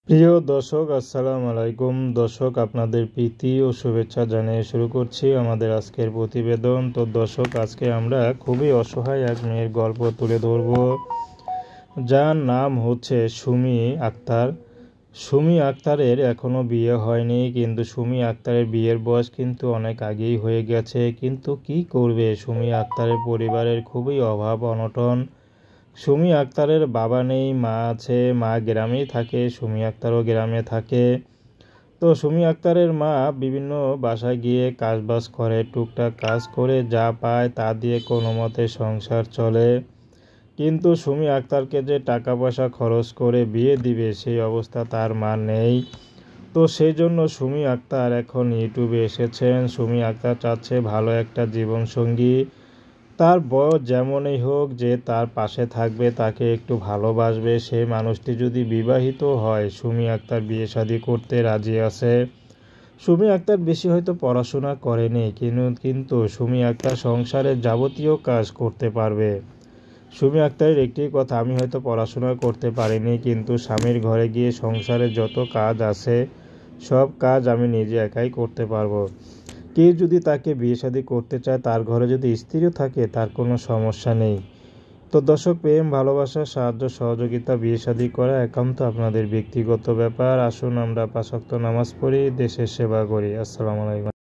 প্রিয় দর্শক, আসসালামু আলাইকুম। দর্শক, আপনাদের প্রীতি ও শুভেচ্ছা জানিয়ে শুরু করছি আমাদের আজকের প্রতিবেদন। তো দর্শক, আজকে আমরা খুবই অসহায় এক মেয়ের গল্প তুলে ধরব, যার নাম হচ্ছে সুমি আক্তার। সুমি আক্তারের এখনও বিয়ে হয়নি, কিন্তু সুমি আক্তারের বিয়ের বয়স কিন্তু অনেক আগেই হয়ে গেছে। কিন্তু কি করবে, সুমি আক্তারের পরিবারের খুবই অভাব অনটন। সুমি আক্তারের বাবা নেই, মা আছে। মা গ্রামেই থাকে, সুমি আক্তারও গ্রামে থাকে। তো সুমি আক্তারের মা বিভিন্ন বাসায় গিয়ে কাজবাজ করে, টুকটাক কাজ করে যা পায় তা দিয়ে কোনো মতে সংসার চলে। কিন্তু সুমি আক্তারকে যে টাকা পয়সা খরচ করে বিয়ে দিবে সেই অবস্থা তার মা নেই। তো সেই জন্য সুমি আক্তার এখন ইউটিউবে এসেছেন। সুমি আক্তার চাচ্ছে ভালো একটা জীবনসঙ্গী, তার বয়স যেমনই হোক, যে তার পাশে থাকবে, তাকে একটু ভালোবাসবে। সেই মানুষটি যদি বিবাহিত হয়, সুমি আক্তার বিয়ে শাদী করতে রাজি আছে। সুমি আক্তার বেশি হয়তো পড়াশোনা করেনি, কিন্তু সুমি আক্তার সংসারের যাবতীয় কাজ করতে পারবে। সুমি আক্তারের একটি কথা, আমি হয়তো পড়াশোনা করতে পারিনি, কিন্তু স্বামীর ঘরে গিয়ে সংসারের যত কাজ আছে সব কাজ আমি নিজে একাই করতে পারবো। কেউ যদি তাকে বিয়ে শাদী করতে চায়, তার ঘরে যদি স্ত্রীও থাকে, তার কোনো সমস্যা নেই। তো দর্শক, প্রেম ভালোবাসা সাহায্য সহযোগিতা বিয়ে শাদী করা একান্ত আপনাদের ব্যক্তিগত ব্যাপার। আসুন আমরা 5 ওয়াক্ত নামাজ পড়ি, দেশের সেবা করি। আসসালামু আলাইকুম।